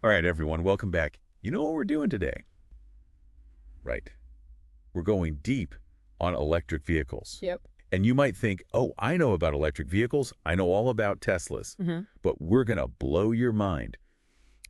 All right, everyone, welcome back. You know what we're doing today? Right. We're going deep on electric vehicles. Yep. And you might think, oh, I know about electric vehicles. I know all about Teslas. But we're going to blow your mind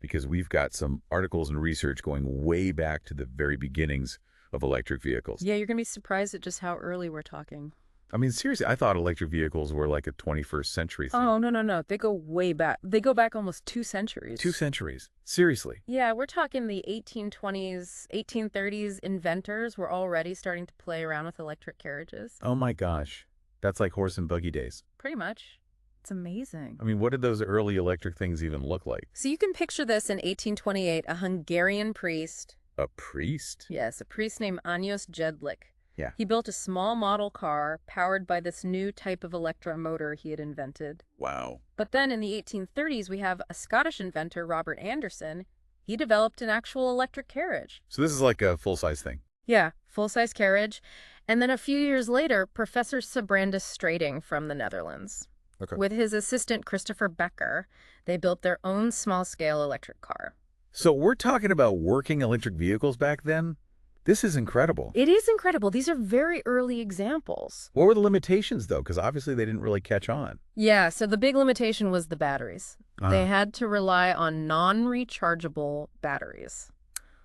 because we've got some articles and research going way back to the very beginnings of electric vehicles. Yeah, you're going to be surprised at just how early we're talking. I mean, seriously, I thought electric vehicles were like a 21st century thing. Oh, no. They go way back. They go back almost 2 centuries. 2 centuries. Seriously. Yeah, we're talking the 1820s, 1830s. Inventors were already starting to play around with electric carriages. Oh my gosh. That's like horse and buggy days. Pretty much. It's amazing. I mean, what did those early electric things even look like? So you can picture this in 1828, a Hungarian priest. A priest? Yes, a priest named Ányos Jedlik. Yeah. He built a small model car powered by this new type of electromotor he had invented. Wow. But then in the 1830s, we have a Scottish inventor, Robert Anderson. He developed an actual electric carriage. So this is like a full-size thing. Yeah, full-size carriage. And then a few years later, Professor Sabrandus Strating from the Netherlands. Okay. With his assistant, Christopher Becker, they built their own small-scale electric car. So we're talking about working electric vehicles back then? This is incredible. It is incredible. These are very early examples. What were the limitations, though? Because obviously they didn't really catch on. Yeah, so the big limitation was the batteries. They had to rely on non-rechargeable batteries.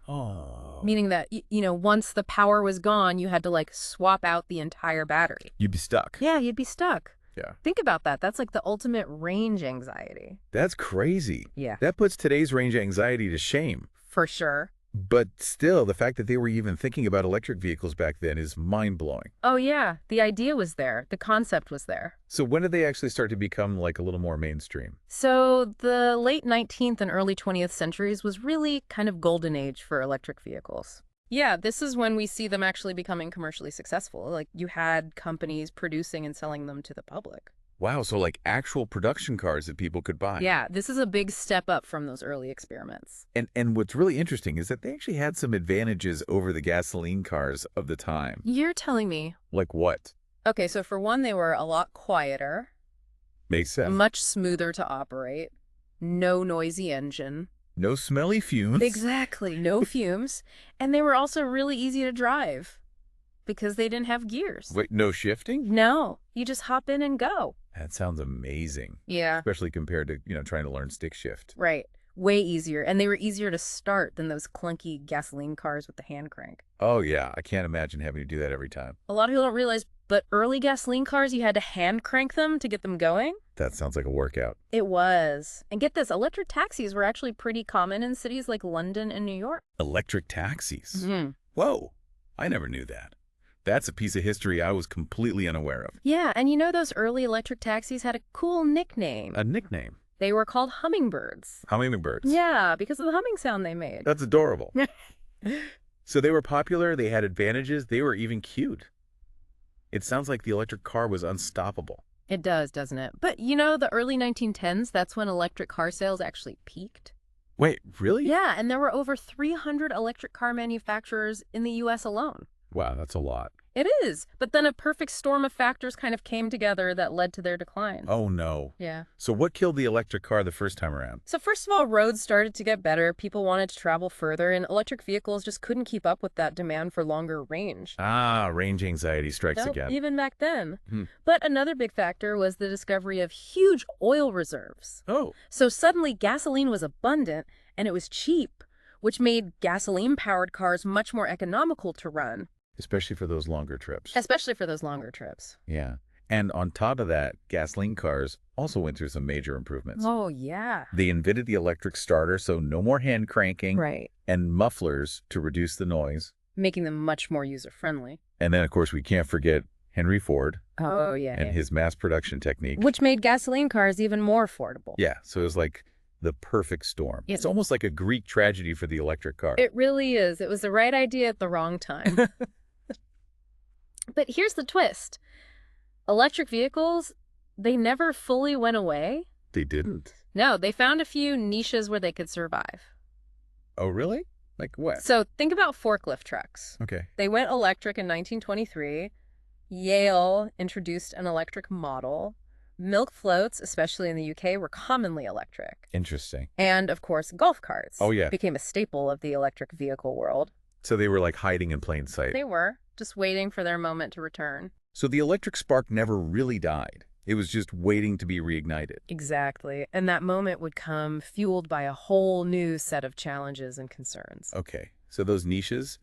Oh. Meaning that, once the power was gone, you had to, swap out the entire battery. You'd be stuck. Yeah, you'd be stuck. Yeah. Think about that. That's like the ultimate range anxiety. That's crazy. Yeah. That puts today's range anxiety to shame. For sure. But still, the fact that they were even thinking about electric vehicles back then is mind-blowing. Oh, yeah. The idea was there. The concept was there. So when did they actually start to become, like, a little more mainstream? So the late 19th and early 20th centuries was really kind of golden age for electric vehicles. Yeah, this is when we see them actually becoming commercially successful. Like, you had companies producing and selling them to the public. Wow, so like actual production cars that people could buy. Yeah, this is a big step up from those early experiments. And what's really interesting is that they actually had some advantages over the gasoline cars of the time. You're telling me? Like what? Okay, so for one, they were a lot quieter. Makes sense. Much smoother to operate. No noisy engine. No smelly fumes. Exactly, no fumes. And they were also really easy to drive because they didn't have gears. Wait, no shifting? No, you just hop in and go. That sounds amazing. Yeah. Especially compared to, trying to learn stick shift. Right. Way easier. And they were easier to start than those clunky gasoline cars with the hand crank. Oh, yeah. I can't imagine having to do that every time. A lot of people don't realize, but early gasoline cars, you had to hand crank them to get them going. That sounds like a workout. It was. And get this, electric taxis were actually pretty common in cities like London and New York. Electric taxis? Mm-hmm. Whoa. I never knew that. That's a piece of history I was completely unaware of. Yeah, and those early electric taxis had a cool nickname. A nickname? They were called hummingbirds. Hummingbirds? Yeah, because of the humming sound they made. That's adorable. So they were popular, they had advantages, they were even cute. It sounds like the electric car was unstoppable. It does, doesn't it? But the early 1910s, that's when electric car sales actually peaked. Wait, really? Yeah, and there were over 300 electric car manufacturers in the U.S. alone. Wow, that's a lot. It is. But then a perfect storm of factors kind of came together that led to their decline. Oh, no. Yeah. So what killed the electric car the first time around? So first of all, roads started to get better. People wanted to travel further, and electric vehicles just couldn't keep up with that demand for longer range. Ah, range anxiety strikes again. Even back then. But another big factor was the discovery of huge oil reserves. Oh. So suddenly gasoline was abundant, and it was cheap, which made gasoline-powered cars much more economical to run. Especially for those longer trips. Especially for those longer trips. Yeah. And on top of that, gasoline cars also went through some major improvements. Oh, yeah. They invented the electric starter, so no more hand cranking. Right. And mufflers to reduce the noise. Making them much more user-friendly. And then, of course, we can't forget Henry Ford. Oh, yeah. And his mass production technique. Which made gasoline cars even more affordable. Yeah, so it was like the perfect storm. Yeah. It's almost like a Greek tragedy for the electric car. It really is. It was the right idea at the wrong time. But here's the twist. Electric vehicles, they never fully went away. They didn't. No, they found a few niches where they could survive. Oh, really? Like what? So think about forklift trucks. Okay. They went electric in 1923. Yale introduced an electric model. Milk floats, especially in the UK, were commonly electric. Interesting. And, of course, golf carts Oh, yeah. became a staple of the electric vehicle world. So they were like hiding in plain sight. They were, just waiting for their moment to return. So the electric spark never really died. It was just waiting to be reignited. Exactly. And that moment would come fueled by a whole new set of challenges and concerns. Okay, so those niches,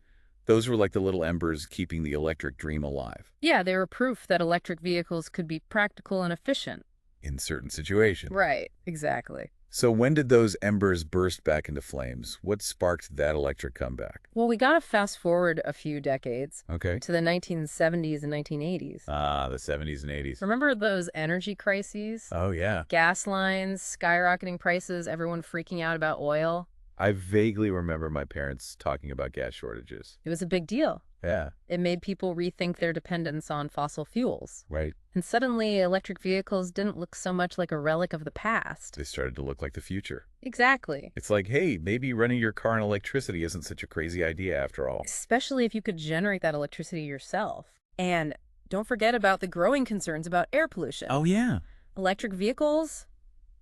those were like the little embers keeping the electric dream alive. Yeah, they were proof that electric vehicles could be practical and efficient. In certain situations. Right, exactly. So when did those embers burst back into flames? What sparked that electric comeback? Well, we gotta fast forward a few decades Okay. to the 1970s and 1980s. Ah, the 70s and 80s. Remember those energy crises? Oh, yeah. Gas lines, skyrocketing prices, everyone freaking out about oil. I vaguely remember my parents talking about gas shortages. It was a big deal. Yeah, It made people rethink their dependence on fossil fuels. right. And suddenly, electric vehicles didn't look so much like a relic of the past. They started to look like the future. Exactly. It's like, hey, maybe running your car on electricity isn't such a crazy idea after all. Especially if you could generate that electricity yourself. And don't forget about the growing concerns about air pollution. Oh, yeah. Electric vehicles,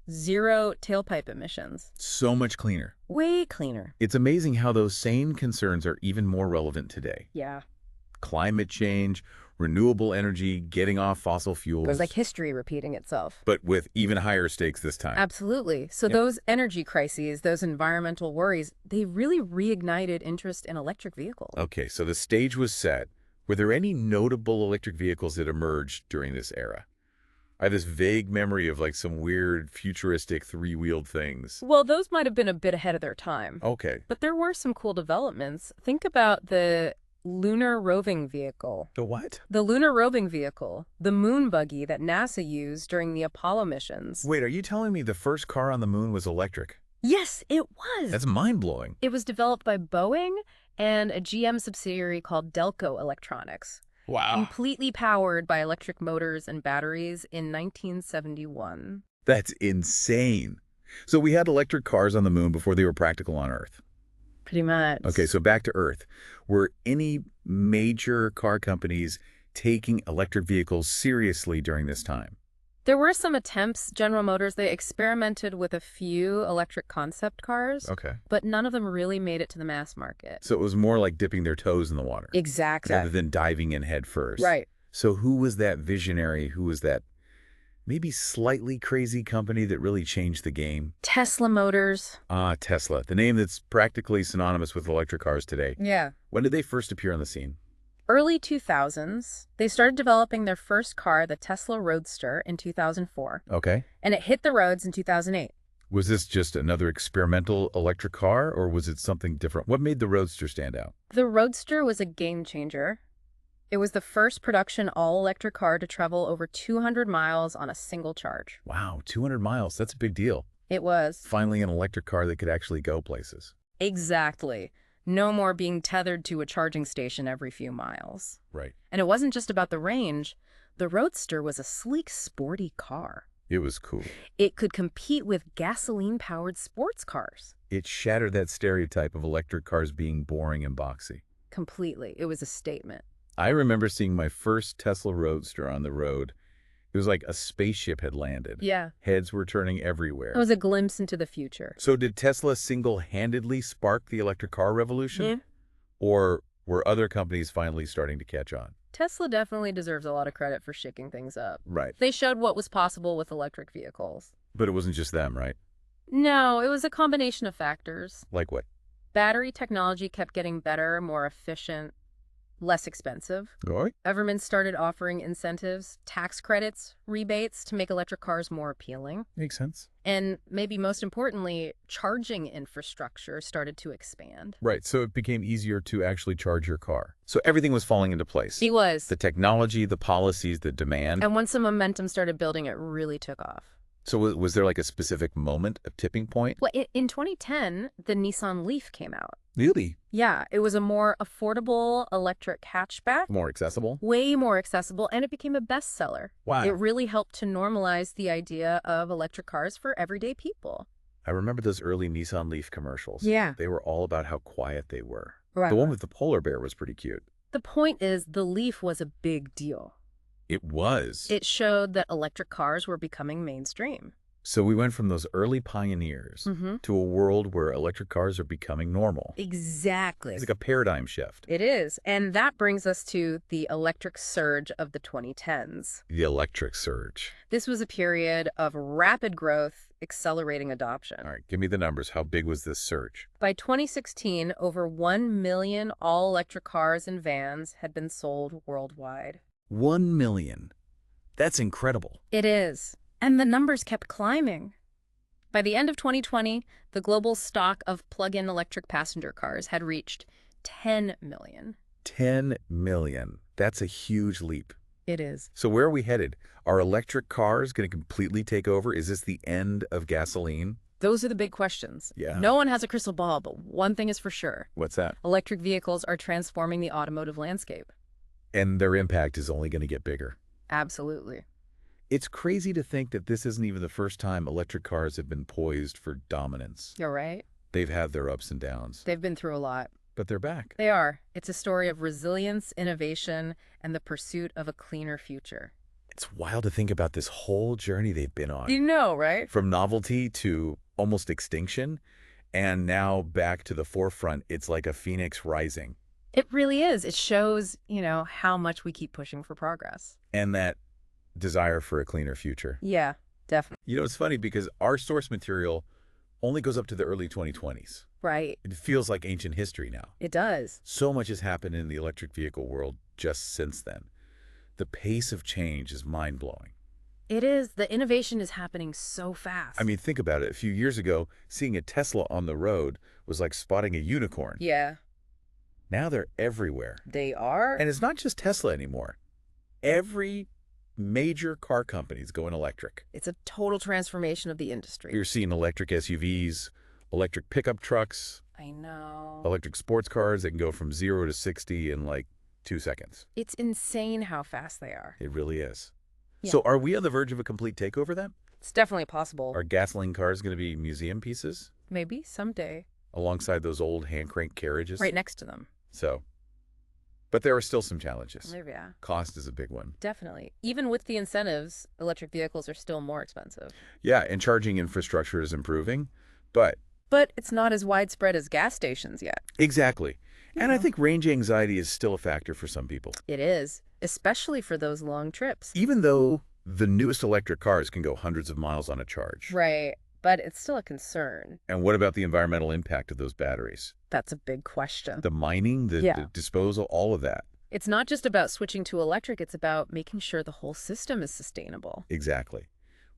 zero tailpipe emissions. So much cleaner. Way cleaner. It's amazing how those same concerns are even more relevant today. Yeah. Climate change, renewable energy, getting off fossil fuels. It was like history repeating itself. But with even higher stakes this time. Absolutely. So Yep. those energy crises, those environmental worries, they really reignited interest in electric vehicles. Okay, so the stage was set. Were there any notable electric vehicles that emerged during this era? I have this vague memory of like some weird futuristic three-wheeled things. Well, those might have been a bit ahead of their time. Okay. But there were some cool developments. Think about the lunar roving vehicle. The what? The lunar roving vehicle, the moon buggy that NASA used during the Apollo missions. Wait, are you telling me the first car on the moon was electric? Yes, it was. That's mind-blowing. It was developed by Boeing and a GM subsidiary called Delco Electronics. Wow. Completely powered by electric motors and batteries in 1971. That's insane. So we had electric cars on the moon before they were practical on Earth. Pretty much. Okay, so back to Earth. Were any major car companies taking electric vehicles seriously during this time? There were some attempts. General Motors, they experimented with a few electric concept cars, Okay. but none of them really made it to the mass market. So it was more like dipping their toes in the water. Exactly. Rather than diving in head first. Right. So who was that visionary? Who was that maybe slightly crazy company that really changed the game? Tesla Motors. Ah, Tesla, the name that's practically synonymous with electric cars today. Yeah. When did they first appear on the scene? Early 2000s, they started developing their first car, the Tesla Roadster, in 2004, Okay. and it hit the roads in 2008. Was this just another experimental electric car, or was it something different? What made the Roadster stand out? The Roadster was a game changer. It was the first production all-electric car to travel over 200 miles on a single charge. Wow, 200 miles. That's a big deal. It was. Finally, an electric car that could actually go places. Exactly. No more being tethered to a charging station every few miles. Right. And it wasn't just about the range. The Roadster was a sleek, sporty car. It was cool. It could compete with gasoline-powered sports cars. It shattered that stereotype of electric cars being boring and boxy. Completely. It was a statement. I remember seeing my first Tesla Roadster on the road. It was like a spaceship had landed. Yeah. Heads were turning everywhere. It was a glimpse into the future. So did Tesla single-handedly spark the electric car revolution? Yeah. Or were other companies finally starting to catch on? Tesla definitely deserves a lot of credit for shaking things up. Right. They showed what was possible with electric vehicles. But it wasn't just them, right? No, it was a combination of factors. Like what? Battery technology kept getting better, more efficient, less expensive. Right. Governments started offering incentives, tax credits, rebates to make electric cars more appealing. Makes sense. And maybe most importantly, charging infrastructure started to expand. Right, so it became easier to actually charge your car. So everything was falling into place. It was. The technology, the policies, the demand. And once the momentum started building, it really took off. So was there like a specific moment, a tipping point? Well, in 2010, the Nissan Leaf came out. Really? Yeah, it was a more affordable electric hatchback, More accessible? way more accessible, and it became a bestseller. Wow. It really helped to normalize the idea of electric cars for everyday people. I remember those early Nissan Leaf commercials. Yeah. They were all about how quiet they were. Right. The one with the polar bear was pretty cute. The point is, the Leaf was a big deal. It was. It showed that electric cars were becoming mainstream. So we went from those early pioneers to a world where electric cars are becoming normal. Exactly. It's like a paradigm shift. It is. And that brings us to the electric surge of the 2010s. The electric surge. This was a period of rapid growth, accelerating adoption. All right, give me the numbers. How big was this surge? By 2016, over 1 million all-electric cars and vans had been sold worldwide. 1 million. That's incredible. It is. And the numbers kept climbing. By the end of 2020, the global stock of plug-in electric passenger cars had reached 10 million. 10 million. That's a huge leap. It is. So where are we headed? Are electric cars going to completely take over? Is this the end of gasoline? Those are the big questions. Yeah. No one has a crystal ball, but one thing is for sure. What's that? Electric vehicles are transforming the automotive landscape. And their impact is only going to get bigger. Absolutely. It's crazy to think that this isn't even the first time electric cars have been poised for dominance. You're right. They've had their ups and downs. They've been through a lot. But they're back. They are. It's a story of resilience, innovation, and the pursuit of a cleaner future. It's wild to think about this whole journey they've been on. You know, right? From novelty to almost extinction, and now back to the forefront. It's like a phoenix rising. It really is. It shows, how much we keep pushing for progress. And that desire for a cleaner future. Yeah, definitely. It's funny because our source material only goes up to the early 2020s. Right. It feels like ancient history now. It does. So much has happened in the electric vehicle world just since then. The pace of change is mind-blowing. It is. The innovation is happening so fast. I mean, think about it. A few years ago, seeing a Tesla on the road was like spotting a unicorn. Yeah. Now they're everywhere. They are? And it's not just Tesla anymore. Every major car company is going electric. It's a total transformation of the industry. You're seeing electric SUVs, electric pickup trucks. I know. Electric sports cars that can go from 0 to 60 in like 2 seconds. It's insane how fast they are. It really is. Yeah. So are we on the verge of a complete takeover then? It's definitely possible. Are gasoline cars going to be museum pieces Maybe someday. alongside those old hand-crank carriages? Right next to them. But there are still some challenges. Maybe, yeah. Cost is a big one. Definitely. Even with the incentives, electric vehicles are still more expensive. Yeah, and charging infrastructure is improving, but... But it's not as widespread as gas stations yet. Exactly. And I think range anxiety is still a factor for some people. It is, especially for those long trips. Even though the newest electric cars can go hundreds of miles on a charge. Right, but it's still a concern. And what about the environmental impact of those batteries? That's a big question. The mining, the disposal, all of that. It's not just about switching to electric, it's about making sure the whole system is sustainable. Exactly.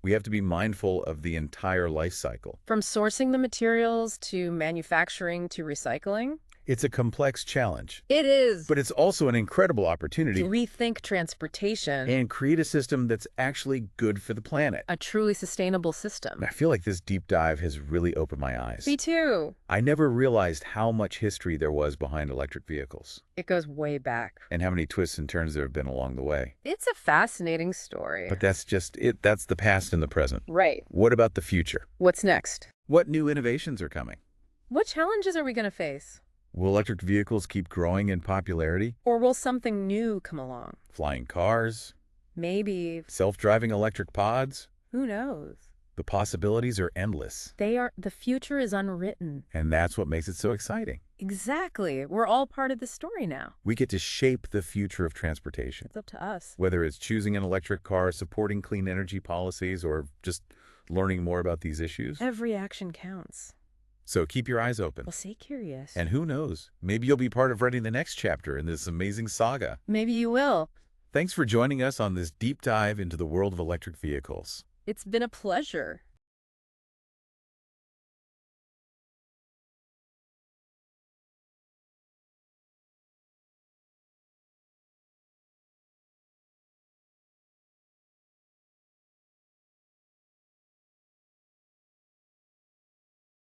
We have to be mindful of the entire life cycle. From sourcing the materials to manufacturing to recycling. It's a complex challenge. It is. But it's also an incredible opportunity To rethink transportation. and create a system that's actually good for the planet. A truly sustainable system. I feel like this deep dive has really opened my eyes. Me too. I never realized how much history there was behind electric vehicles It goes way back. and how many twists and turns there have been along the way. It's a fascinating story. But that's just it. That's the past and the present. Right. What about the future? What's next? What new innovations are coming? What challenges are we going to face? Will electric vehicles keep growing in popularity? Or will something new come along? Flying cars? Maybe. Self-driving electric pods? Who knows? The possibilities are endless. The future is unwritten. And that's what makes it so exciting. Exactly. We're all part of the story now. We get to shape the future of transportation. It's up to us. Whether it's choosing an electric car, supporting clean energy policies, or just learning more about these issues. Every action counts. So keep your eyes open. Well, stay curious. And who knows, maybe you'll be part of writing the next chapter in this amazing saga. Maybe you will. Thanks for joining us on this deep dive into the world of electric vehicles. It's been a pleasure.